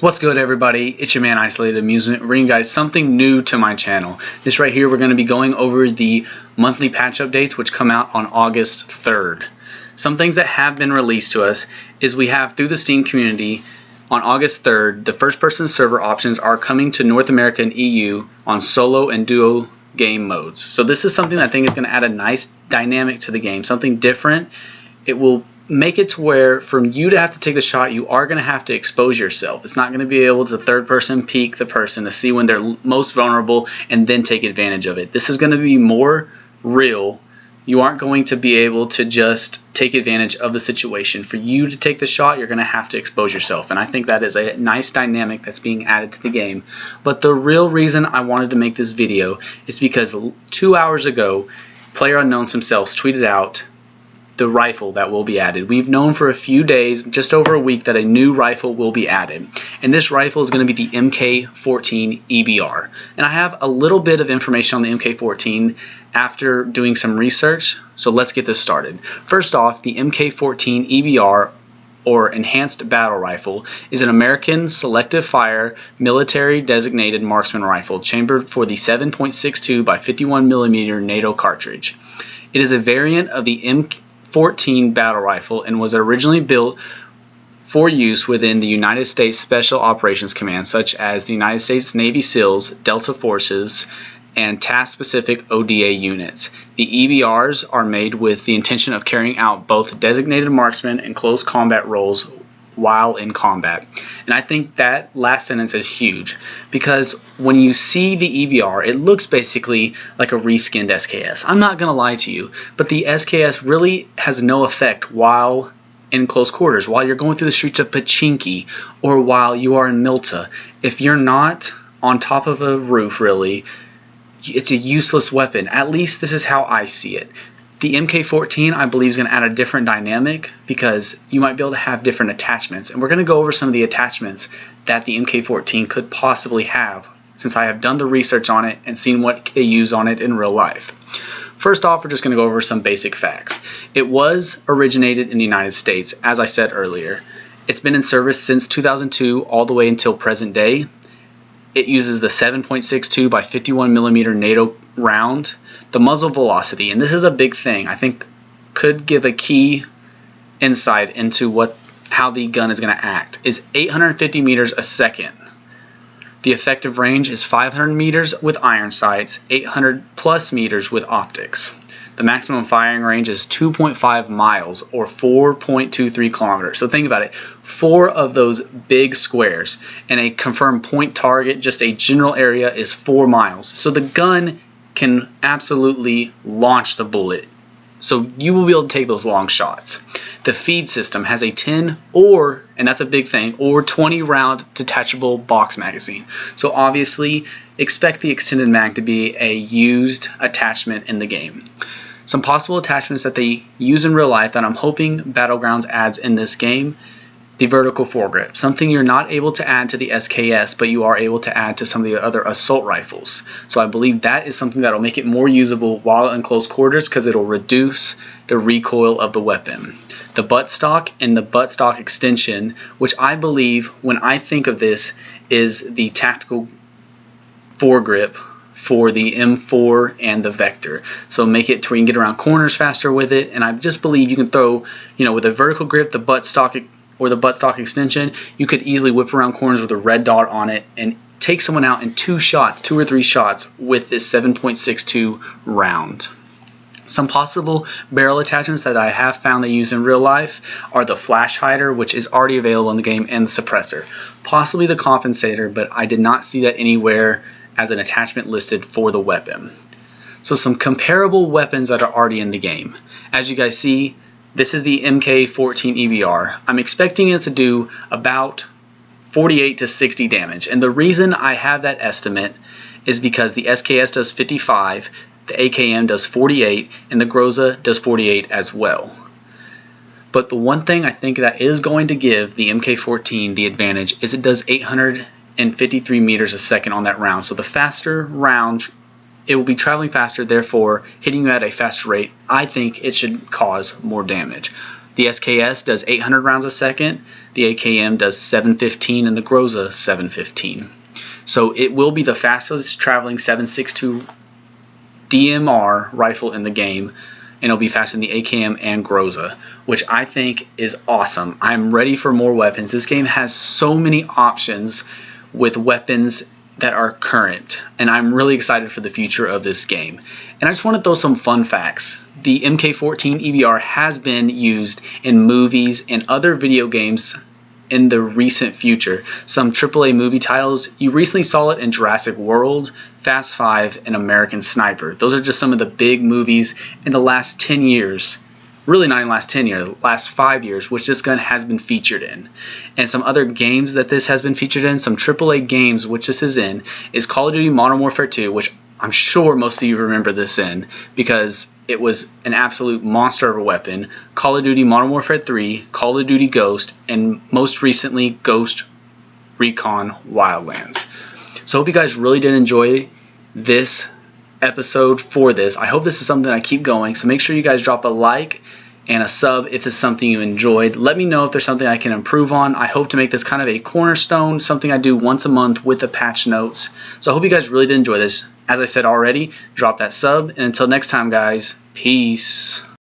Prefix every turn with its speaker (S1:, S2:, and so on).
S1: What's good, everybody? It's your man Isolated Amusement, bringing you guys something new to my channel. This right here, we're going to be going over the monthly patch updates which come out on August 3rd. Some things that have been released to us is we have through the Steam community on August 3rd, the first person server options are coming to North America and EU on solo and duo game modes. So this is something that I think is going to add a nice dynamic to the game, something different. It will make it to where from you to have to take the shot, you are going to have to expose yourself. It's not going to be able to third person peek the person to see when they're most vulnerable and then take advantage of it. This is going to be more real. You aren't going to be able to just take advantage of the situation. For you to take the shot, you're going to have to expose yourself. And I think that is a nice dynamic that's being added to the game. But the real reason I wanted to make this video is because 2 hours ago, PlayerUnknown's himself tweeted out the rifle that will be added. We've known for a few days, just over a week, that a new rifle will be added. And this rifle is going to be the MK14 EBR. And I have a little bit of information on the MK14 after doing some research, so let's get this started. First off, the MK14 EBR, or Enhanced Battle Rifle, is an American selective fire military designated marksman rifle chambered for the 7.62 by 51mm NATO cartridge. It is a variant of the MK14 battle rifle and was originally built for use within the United States Special Operations Command, such as the United States Navy SEALs, Delta Forces, and task-specific ODA units. The EBRs are made with the intention of carrying out both designated marksman and close combat roles while in combat. And I think that last sentence is huge, because when you see the EBR, it looks basically like a reskinned SKS. I'm not going to lie to you, but the SKS really has no effect while in close quarters, while you're going through the streets of Pachinki, or while you are in Milta. If you're not on top of a roof, really, it's a useless weapon. At least this is how I see it. The MK14, I believe, is going to add a different dynamic because you might be able to have different attachments. And we're going to go over some of the attachments that the MK14 could possibly have, since I have done the research on it and seen what they use on it in real life. First off, we're just going to go over some basic facts. It was originated in the United States, as I said earlier. It's been in service since 2002 all the way until present day. It uses the 7.62 by 51mm NATO round. The muzzle velocity, and this is a big thing, I think could give a key insight into how the gun is going to act, is 850 meters a second. The effective range is 500 meters with iron sights, 800 plus meters with optics. The maximum firing range is 2.5 miles or 4.23 kilometers. So think about it, 4 of those big squares and a confirmed point target, just a general area, is 4 miles. So the gun can absolutely launch the bullet. So you will be able to take those long shots. The feed system has a 10 or, and that's a big thing, or 20 round detachable box magazine. So obviously expect the extended mag to be a used attachment in the game. Some possible attachments that they use in real life that I'm hoping Battlegrounds adds in this game: the vertical foregrip, something you're not able to add to the SKS, but you are able to add to some of the other assault rifles. So I believe that is something that will make it more usable while in close quarters, because it will reduce the recoil of the weapon. The buttstock and the buttstock extension, which I believe, when I think of this, is the tactical foregrip for the M4 and the Vector. So make it to where you can get around corners faster with it, and I just believe you can throw, with a vertical grip, the buttstock or the buttstock extension, you could easily whip around corners with a red dot on it and take someone out in 2 or 3 shots with this 7.62 round. Some possible barrel attachments that I have found they use in real life are the flash hider, which is already available in the game, and the suppressor. Possibly the compensator, but I did not see that anywhere as an attachment listed for the weapon. So some comparable weapons that are already in the game. As you guys see, this is the MK14 EBR. I'm expecting it to do about 48 to 60 damage. And the reason I have that estimate is because the SKS does 55, the AKM does 48, and the Groza does 48 as well. But the one thing I think that is going to give the MK14 the advantage is it does 853 meters a second on that round. So the faster round, it will be traveling faster, therefore hitting you at a faster rate. I think it should cause more damage. The SKS does 800 rounds a second, the AKM does 715, and the Groza 715. So it will be the fastest traveling 7.62 DMR rifle in the game, and it'll be faster than the AKM and Groza, which I think is awesome. I'm ready for more weapons. This game has so many options with weapons that are current, and I'm really excited for the future of this game. And I just want to throw some fun facts. The MK14 EBR has been used in movies and other video games in the recent future. Some AAA movie titles, you recently saw it in Jurassic World, Fast 5, and American Sniper. Those are just some of the big movies in the last 10 years. Really not in the last 10 years, last 5 years, which this gun has been featured in. And some other games that this has been featured in, some AAA games which this is in, is Call of Duty Modern Warfare 2, which I'm sure most of you remember this in, because it was an absolute monster of a weapon. Call of Duty Modern Warfare 3, Call of Duty Ghost, and most recently Ghost Recon Wildlands. So I hope you guys really did enjoy this episode for this. I hope this is something I keep going, so make sure you guys drop a like and a sub if this is something you enjoyed. Let me know if there's something I can improve on. I hope to make this kind of a cornerstone, something I do once a month with the patch notes. So I hope you guys really did enjoy this. As I said already, drop that sub, and until next time guys, peace.